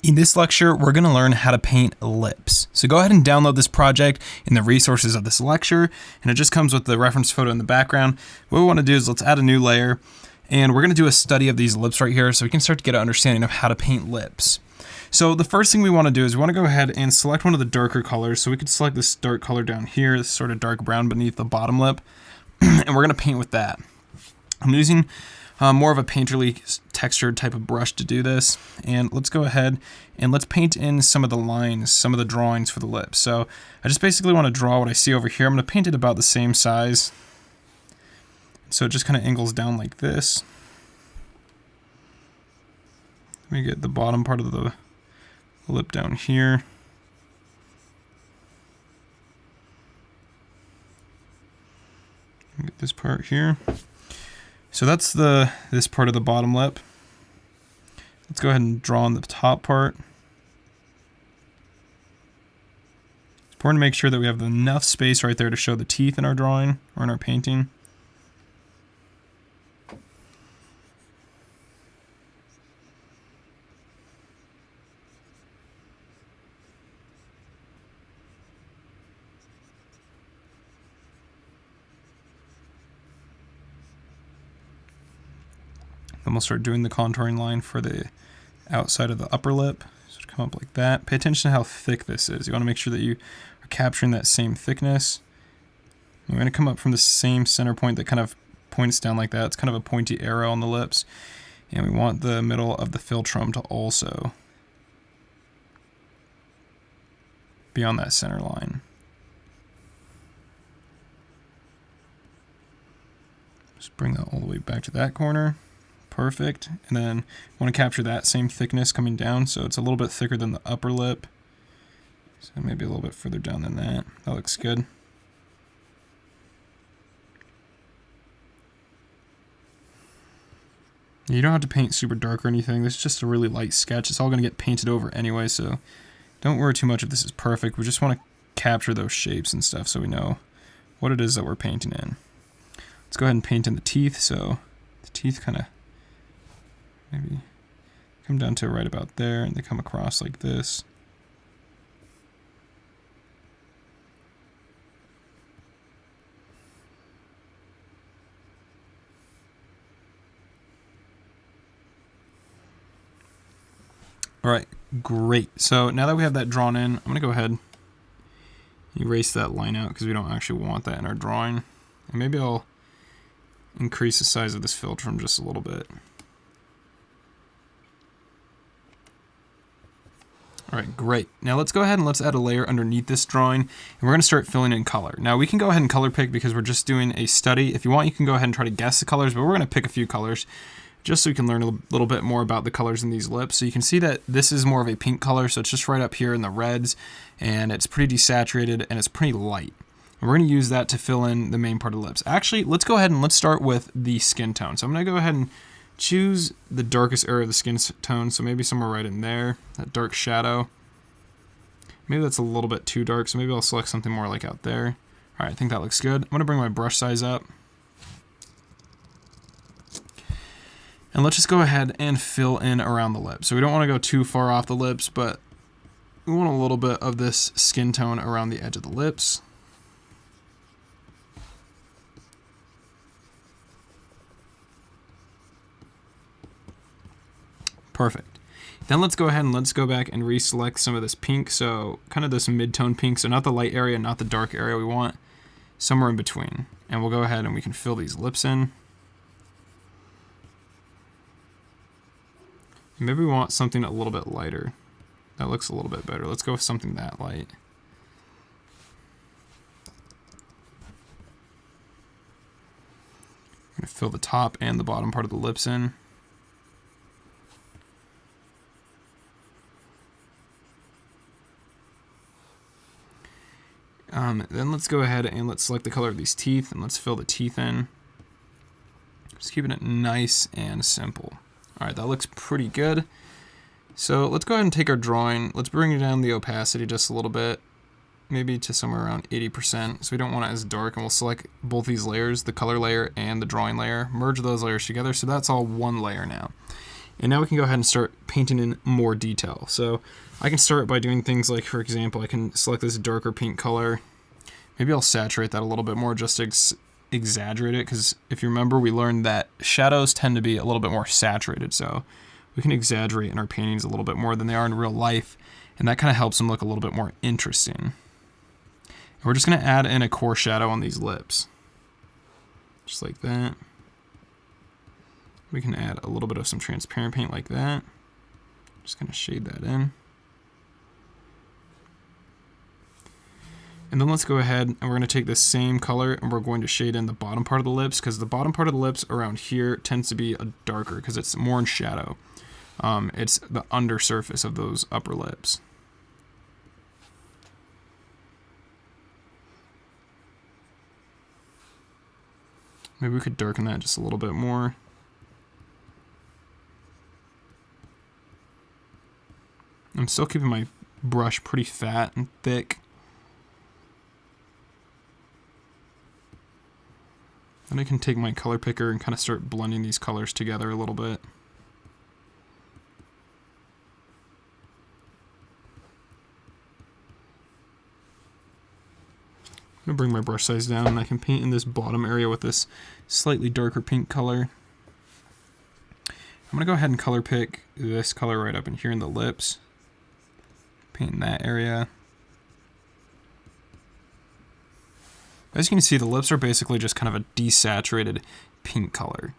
In this lecture, we're going to learn how to paint lips. So go ahead and download this project in the resources of this lecture, and it just comes with the reference photo in the background. What we want to do is let's add a new layer, and we're going to do a study of these lips right here so we can start to get an understanding of how to paint lips. So the first thing we want to do is we want to go ahead and select one of the darker colors. So we could select this dark color down here, this sort of dark brown beneath the bottom lip, and we're going to paint with that. I'm using more of a painterly textured type of brush to do this, and let's go ahead and let's paint in some of the lines, some of the drawings for the lips. So I just basically want to draw what I see over here. I'm going to paint it about the same size, so it just kind of angles down like this. We get the bottom part of the lip down here. Get this part here. So that's this part of the bottom lip. Let's go ahead and draw on the top part. It's important to make sure that we have enough space right there to show the teeth in our drawing or in our painting. Then we'll start doing the contouring line for the outside of the upper lip. So come up like that. Pay attention to how thick this is. You want to make sure that you are capturing that same thickness. And we're going to come up from the same center point that kind of points down like that. It's kind of a pointy arrow on the lips. And we want the middle of the philtrum to also be on that center line. Just bring that all the way back to that corner. Perfect. And then I want to capture that same thickness coming down, so it's a little bit thicker than the upper lip. So maybe a little bit further down than that. That looks good. You don't have to paint super dark or anything. This is just a really light sketch. It's all going to get painted over anyway, so don't worry too much if this is perfect. We just want to capture those shapes and stuff so we know what it is that we're painting in. Let's go ahead and paint in the teeth. So the teeth kind of maybe come down to right about there, and they come across like this. All right, great. So now that we have that drawn in, I'm going to go ahead and erase that line out because we don't actually want that in our drawing. And maybe I'll increase the size of this philtrum just a little bit. All right, great. Now let's go ahead and let's add a layer underneath this drawing, and we're going to start filling in color. Now we can go ahead and color pick because we're just doing a study. If you want, you can go ahead and try to guess the colors, but we're going to pick a few colors just so we can learn a little bit more about the colors in these lips. So you can see that this is more of a pink color, so it's just right up here in the reds, and it's pretty desaturated and it's pretty light. And we're going to use that to fill in the main part of the lips. Actually, let's go ahead and let's start with the skin tone. So I'm going to go ahead and choose the darkest area of the skin tone, so maybe somewhere right in there, that dark shadow. Maybe that's a little bit too dark, so maybe I'll select something more like out there. All right, I think that looks good. I'm going to bring my brush size up. And let's just go ahead and fill in around the lips. So we don't want to go too far off the lips, but we want a little bit of this skin tone around the edge of the lips. Perfect. Then let's go ahead and let's go back and reselect some of this pink. So kind of this mid-tone pink. So not the light area, not the dark area. We want somewhere in between. And we'll go ahead and we can fill these lips in. Maybe we want something a little bit lighter. That looks a little bit better. Let's go with something that light. I'm going to fill the top and the bottom part of the lips in. Then let's go ahead and let's select the color of these teeth and let's fill the teeth in. Just keeping it nice and simple. All right, that looks pretty good. So let's go ahead and take our drawing. Let's bring down the opacity just a little bit, maybe to somewhere around 80%. So we don't want it as dark, and we'll select both these layers, the color layer and the drawing layer, merge those layers together. So that's all one layer now. And now we can go ahead and start painting in more detail. So I can start by doing things like, for example, I can select this darker pink color. Maybe I'll saturate that a little bit more just to exaggerate it, because if you remember, we learned that shadows tend to be a little bit more saturated, so we can exaggerate in our paintings a little bit more than they are in real life, and that kind of helps them look a little bit more interesting. And we're just going to add in a core shadow on these lips, just like that. We can add a little bit of some transparent paint like that. Just going to shade that in. And then let's go ahead and we're going to take this same color and we're going to shade in the bottom part of the lips, because the bottom part of the lips around here tends to be a darker because it's more in shadow. It's the undersurface of those upper lips. Maybe we could darken that just a little bit more. I'm still keeping my brush pretty fat and thick. Then I can take my color picker and kind of start blending these colors together a little bit. I'm going to bring my brush size down and I can paint in this bottom area with this slightly darker pink color. I'm going to go ahead and color pick this color right up in here in the lips. Paint in that area. As you can see, the lips are basically just kind of a desaturated pink color.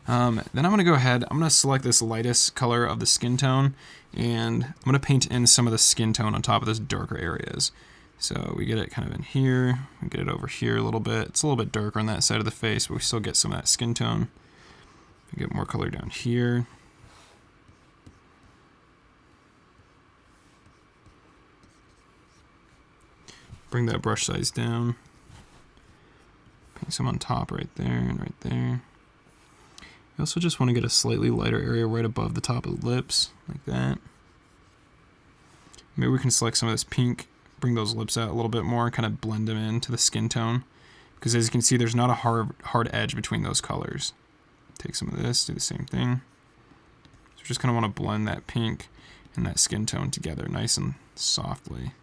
Then I'm going to go ahead, I'm going to select this lightest color of the skin tone, and I'm going to paint in some of the skin tone on top of those darker areas. So we get it kind of in here, we get it over here a little bit. It's a little bit darker on that side of the face, but we still get some of that skin tone. We get more color down here. Bring that brush size down. Paint some on top right there and right there. I also just want to get a slightly lighter area right above the top of the lips, like that. Maybe we can select some of this pink, bring those lips out a little bit more, kind of blend them into the skin tone. Because as you can see, there's not a hard edge between those colors. Take some of this, do the same thing. So we just kind of want to blend that pink and that skin tone together nice and softly.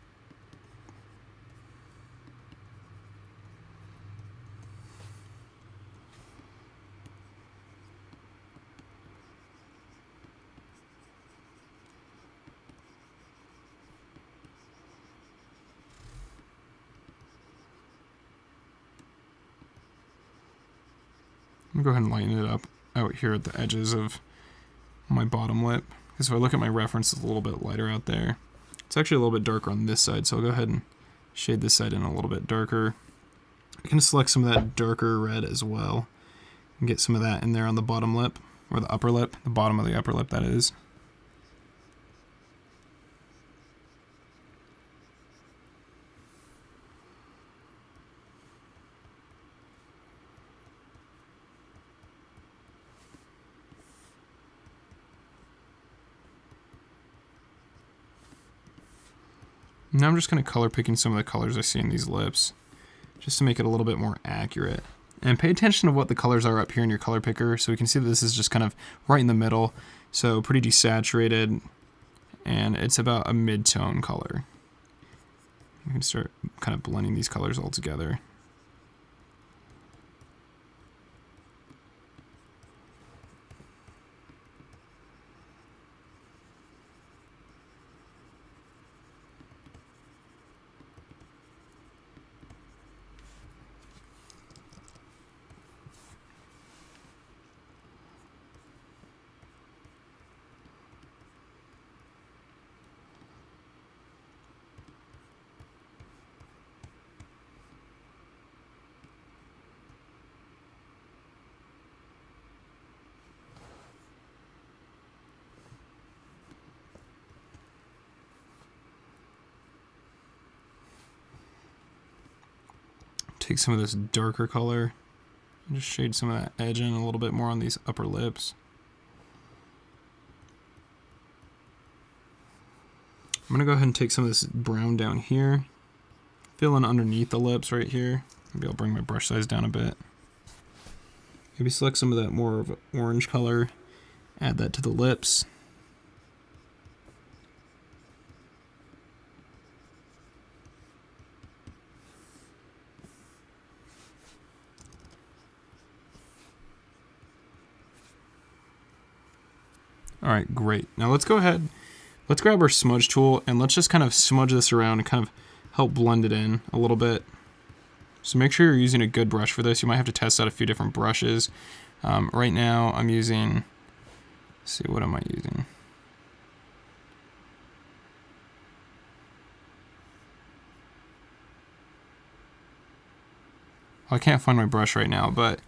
I'm going to go ahead and lighten it up out here at the edges of my bottom lip. Because if I look at my reference, it's a little bit lighter out there. It's actually a little bit darker on this side, so I'll go ahead and shade this side in a little bit darker. I can select some of that darker red as well and get some of that in there on the bottom lip, or the upper lip, the bottom of the upper lip, that is. Now I'm just kind of color picking some of the colors I see in these lips, just to make it a little bit more accurate. And pay attention to what the colors are up here in your color picker, so we can see that this is just kind of right in the middle, so pretty desaturated, and it's about a mid-tone color. You can start kind of blending these colors all together. Take some of this darker color and just shade some of that edge in a little bit more on these upper lips. I'm going to go ahead and take some of this brown down here, fill in underneath the lips right here. Maybe I'll bring my brush size down a bit. Maybe select some of that more of an orange color Add that to the lips. All right, great. Now let's go ahead, let's grab our smudge tool and let's just kind of smudge this around and kind of help blend it in a little bit. So make sure you're using a good brush for this. You might have to test out a few different brushes. Right now I'm using, let's see, what am I using? Well, I can't find my brush right now, but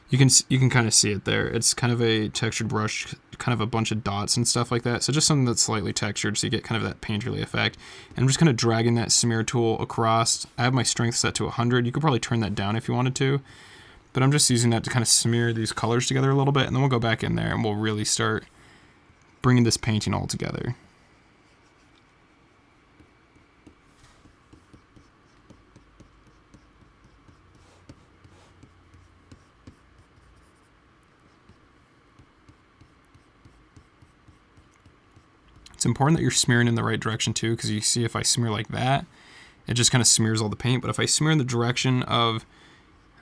you can kind of see it there. It's kind of a textured brush, kind of a bunch of dots and stuff like that. So just something that's slightly textured so you get kind of that painterly effect. And I'm just kind of dragging that smear tool across. I have my strength set to 100. You could probably turn that down if you wanted to. But I'm just using that to kind of smear these colors together a little bit. And then we'll go back in there and we'll really start bringing this painting all together. It's important that you're smearing in the right direction too, because you see if I smear like that, it just kind of smears all the paint. But if I smear in the direction of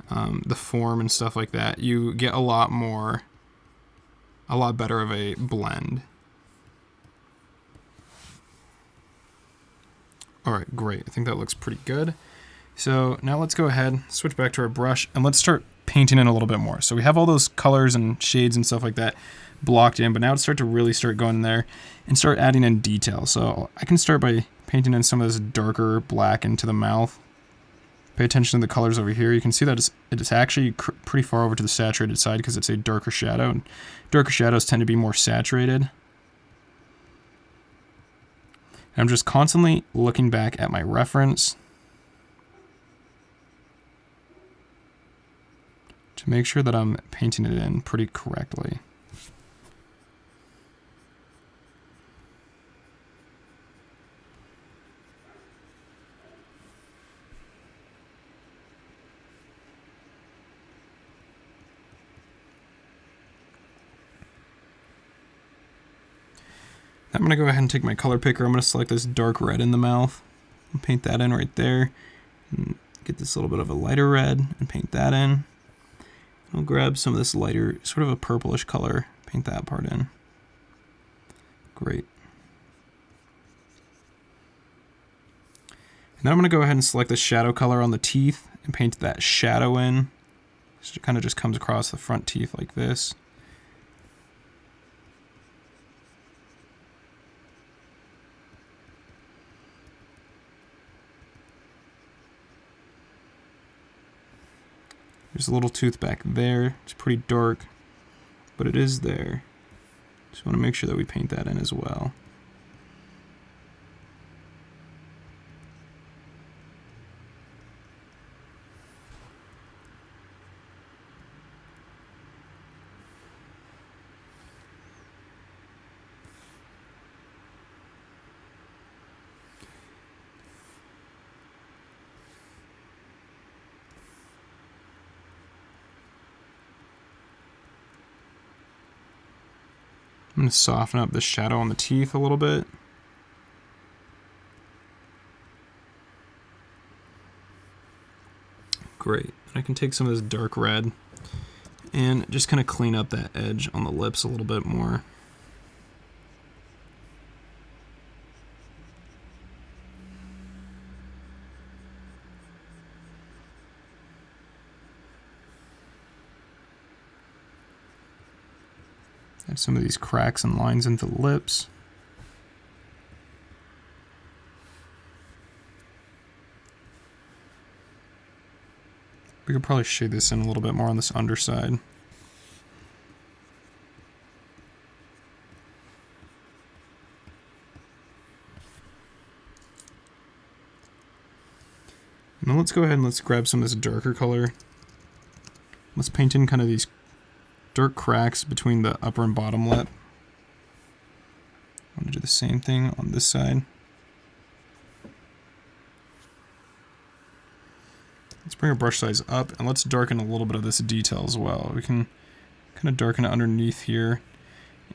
the form and stuff like that, you get a lot better of a blend. All right, great. I think that looks pretty good. So now let's go ahead, switch back to our brush, and let's start painting in a little bit more. So we have all those colors and shades and stuff like that blocked in, but now it's really start going in there and start adding in detail. So I can start by painting in some of this darker black into the mouth. Pay attention to the colors over here. You can see that it's actually pretty far over to the saturated side because it's a darker shadow, and darker shadows tend to be more saturated. And I'm just constantly looking back at my reference to make sure that I'm painting it in pretty correctly. I'm going to go ahead and take my color picker. I'm going to select this dark red in the mouth and paint that in right there. And get this little bit of a lighter red and paint that in. I'll grab some of this lighter, sort of a purplish color, paint that part in. Great. And then I'm going to go ahead and select the shadow color on the teeth and paint that shadow in. So it kind of just comes across the front teeth like this. There's a little tooth back there. It's pretty dark, but it is there. Just want to make sure that we paint that in as well. I'm going to soften up the shadow on the teeth a little bit. Great. I can take some of this dark red and just kind of clean up that edge on the lips a little bit more. Have some of these cracks and lines into the lips. We could probably shade this in a little bit more on this underside. And then let's go ahead and let's grab some of this darker color. Let's paint in kind of these dark cracks between the upper and bottom lip. I'm going to do the same thing on this side. Let's bring our brush size up and let's darken a little bit of this detail as well. We can kind of darken it underneath here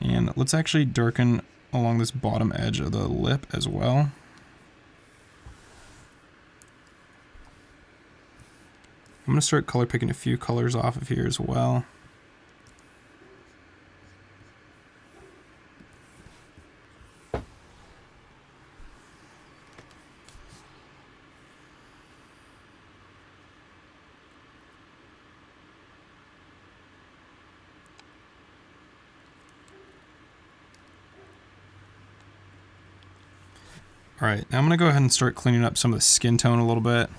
And let's actually darken along this bottom edge of the lip as well. I'm going to start color picking a few colors off of here as well. Alright, now I'm going to go ahead and start cleaning up some of the skin tone a little bit.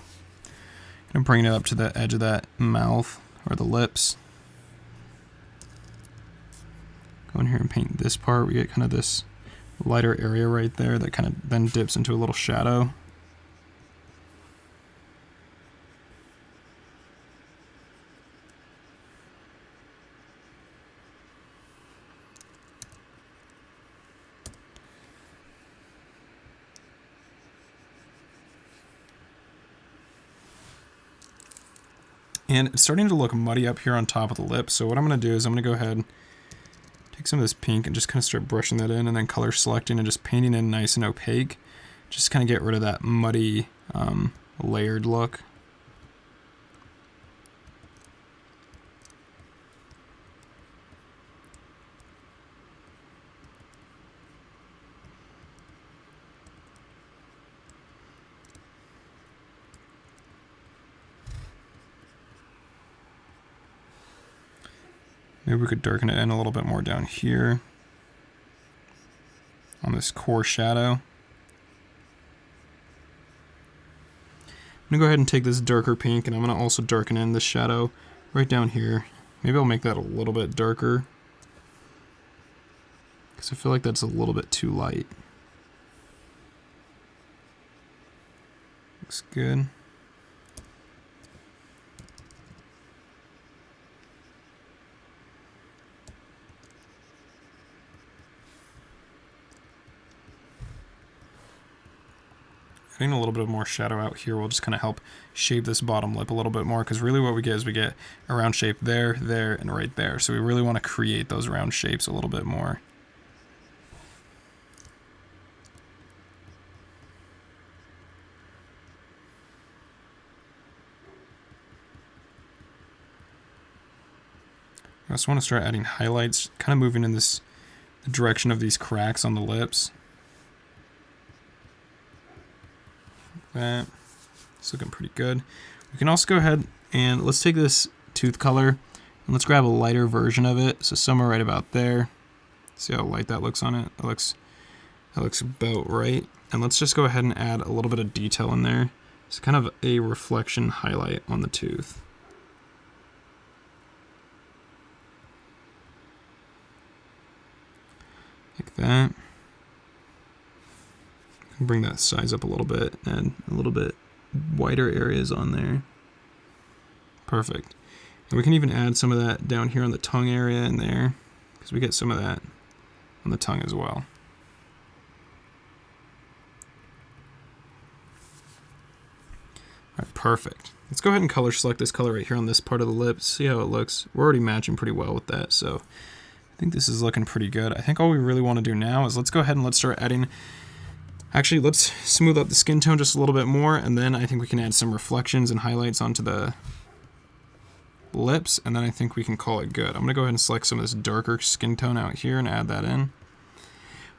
I'm bringing it up to the edge of that mouth, or the lips. Go in here and paint this part. We get kind of this lighter area right there that kind of then dips into a little shadow. And it's starting to look muddy up here on top of the lip, so what I'm going to do is I'm going to go ahead, take some of this pink and just kind of start brushing that in, and then color selecting and just painting in nice and opaque. Just kind of get rid of that muddy, layered look. Maybe we could darken it in a little bit more down here on this core shadow. I'm going to go ahead and take this darker pink and I'm going to also darken in the shadow right down here. Maybe I'll make that a little bit darker because I feel like that's a little bit too light. Looks good. Adding a little bit of more shadow out here will just kind of help shape this bottom lip a little bit more, because really what we get is we get a round shape there, there, and right there. So we really want to create those round shapes a little bit more. I also want to start adding highlights, kind of moving in this direction of these cracks on the lips. That. It's looking pretty good. We can also go ahead and let's take this tooth color and let's grab a lighter version of it. So somewhere right about there. See how light that looks on it? That looks about right. And let's just go ahead and add a little bit of detail in there. It's kind of a reflection highlight on the tooth. Like that. Bring that size up a little bit, add a little bit wider areas on there. Perfect. And we can even add some of that down here on the tongue area in there, because we get some of that on the tongue as well. Alright, perfect. Let's go ahead and color select this color right here on this part of the lips. See how it looks. We're already matching pretty well with that, so I think this is looking pretty good. I think all we really want to do now is let's go ahead and let's start adding. Actually, let's smooth up the skin tone just a little bit more, and then I think we can add some reflections and highlights onto the lips, and then I think we can call it good. I'm going to go ahead and select some of this darker skin tone out here and add that in.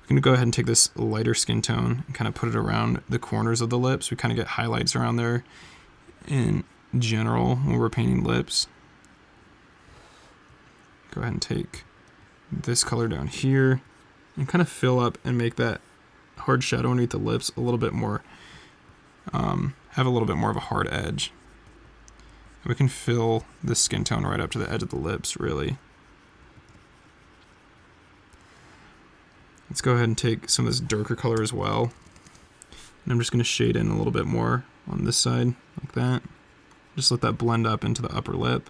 We're going to go ahead and take this lighter skin tone and kind of put it around the corners of the lips. We kind of get highlights around there in general when we're painting lips. Go ahead and take this color down here and kind of fill up and make that hard shadow underneath the lips a little bit more, have a little bit more of a hard edge. And we can fill this skin tone right up to the edge of the lips, really. Let's go ahead and take some of this darker color as well. And I'm just going to shade in a little bit more on this side, like that. Just let that blend up into the upper lip.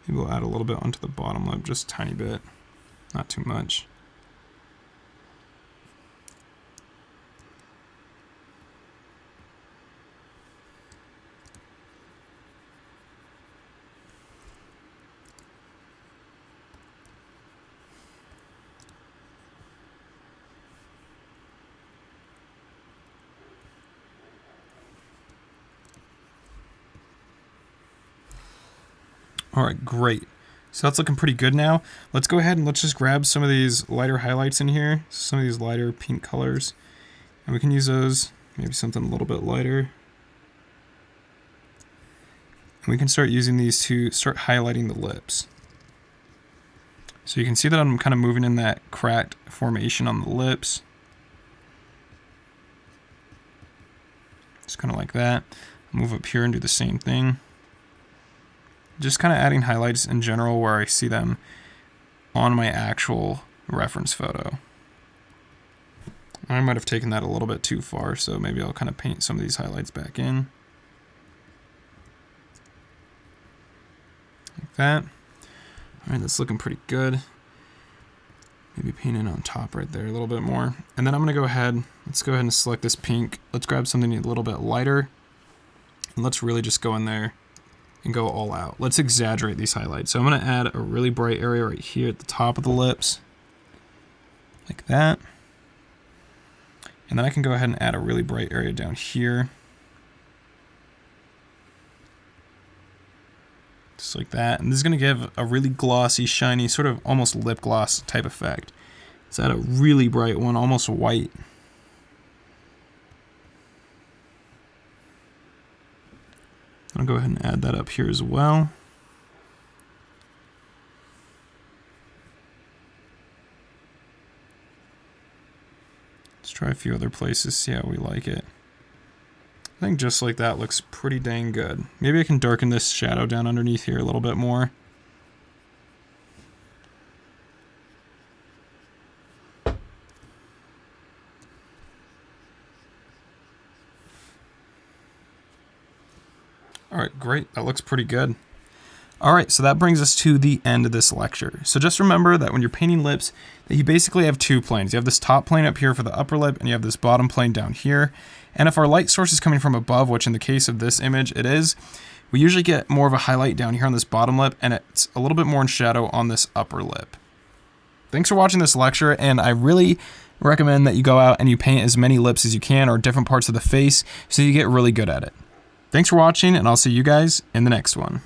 Maybe we'll add a little bit onto the bottom lip, just a tiny bit, not too much. All right, great. So that's looking pretty good now. Let's go ahead and let's just grab some of these lighter highlights in here, some of these lighter pink colors, and we can use those, maybe something a little bit lighter. And we can start using these to start highlighting the lips. So you can see that I'm kind of moving in that cracked formation on the lips. Just kind of like that. Move up here and do the same thing. Just kind of adding highlights in general where I see them on my actual reference photo. I might have taken that a little bit too far, so maybe I'll kind of paint some of these highlights back in. Like that. All right, that's looking pretty good. Maybe paint in on top right there a little bit more. And then I'm gonna go ahead, let's go ahead and select this pink. Let's grab something a little bit lighter. And let's really just go in there and go all out. Let's exaggerate these highlights. So I'm gonna add a really bright area right here at the top of the lips, like that. And then I can go ahead and add a really bright area down here. Just like that. And this is gonna give a really glossy, shiny, sort of almost lip gloss type effect. Let's add a really bright one, almost white. I'll go ahead and add that up here as well. Let's try a few other places, see how we like it. I think just like that looks pretty dang good. Maybe I can darken this shadow down underneath here a little bit more. All right, great. That looks pretty good. All right, so that brings us to the end of this lecture. So just remember that when you're painting lips, that you basically have two planes. You have this top plane up here for the upper lip, and you have this bottom plane down here. And if our light source is coming from above, which in the case of this image it is, we usually get more of a highlight down here on this bottom lip, and it's a little bit more in shadow on this upper lip. Thanks for watching this lecture, and I really recommend that you go out and you paint as many lips as you can, or different parts of the face, so you get really good at it. Thanks for watching, and I'll see you guys in the next one.